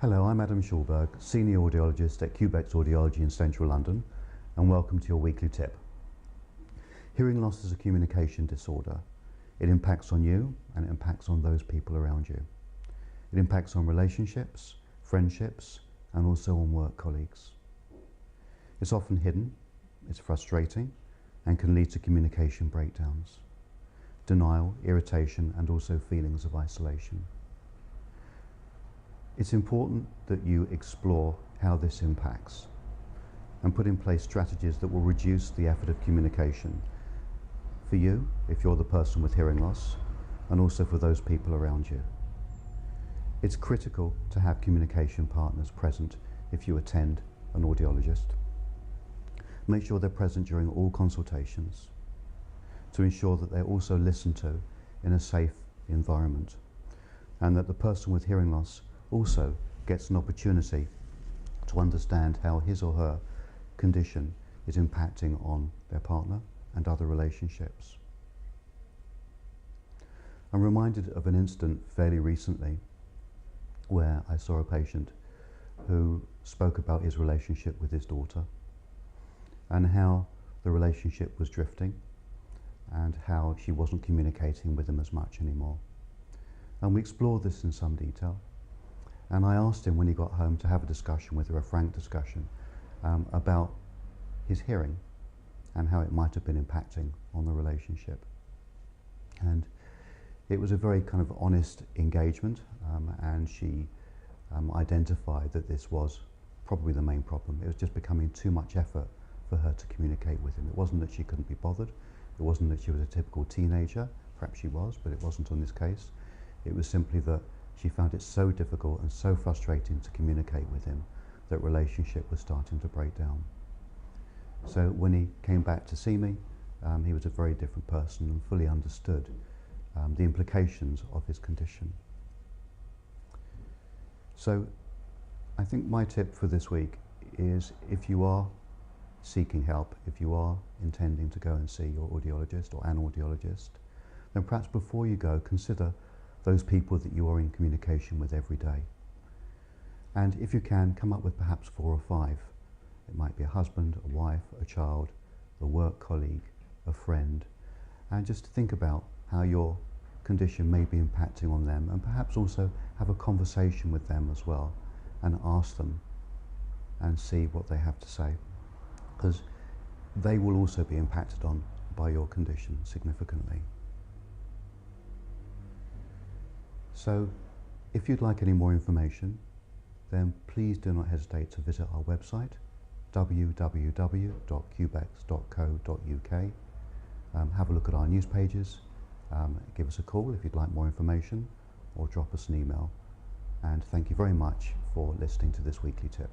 Hello, I'm Adam Schulberg, Senior Audiologist at Cubex Audiology in Central London, and welcome to your weekly tip. Hearing loss is a communication disorder. It impacts on you and it impacts on those people around you. It impacts on relationships, friendships, and also on work colleagues. It's often hidden, it's frustrating, and can lead to communication breakdowns, denial, irritation, and also feelings of isolation. It's important that you explore how this impacts and put in place strategies that will reduce the effort of communication for you, if you're the person with hearing loss, and also for those people around you. It's critical to have communication partners present if you attend an audiologist. Make sure they're present during all consultations to ensure that they're also listened to in a safe environment, and that the person with hearing loss also gets an opportunity to understand how his or her condition is impacting on their partner and other relationships. I'm reminded of an incident fairly recently where I saw a patient who spoke about his relationship with his daughter and how the relationship was drifting and how she wasn't communicating with him as much anymore. And we explored this in some detail. And I asked him when he got home to have a discussion with her, a frank discussion, about his hearing and how it might have been impacting on the relationship. And it was a very kind of honest engagement, and she identified that this was probably the main problem. It was just becoming too much effort for her to communicate with him. It wasn't that she couldn't be bothered. It wasn't that she was a typical teenager. Perhaps she was, but it wasn't on this case. It was simply that she found it so difficult and so frustrating to communicate with him that relationship was starting to break down. So when he came back to see me, he was a very different person and fully understood the implications of his condition. So I think my tip for this week is, if you are seeking help, if you are intending to go and see your audiologist or an audiologist, then perhaps before you go, consider those people that you are in communication with every day. And if you can, come up with perhaps 4 or 5. It might be a husband, a wife, a child, a work colleague, a friend, and just think about how your condition may be impacting on them, and perhaps also have a conversation with them as well and ask them and see what they have to say, because they will also be impacted on by your condition significantly. So if you'd like any more information, then please do not hesitate to visit our website, www.cubex.co.uk. Have a look at our news pages, give us a call if you'd like more information, or drop us an email. And thank you very much for listening to this weekly tip.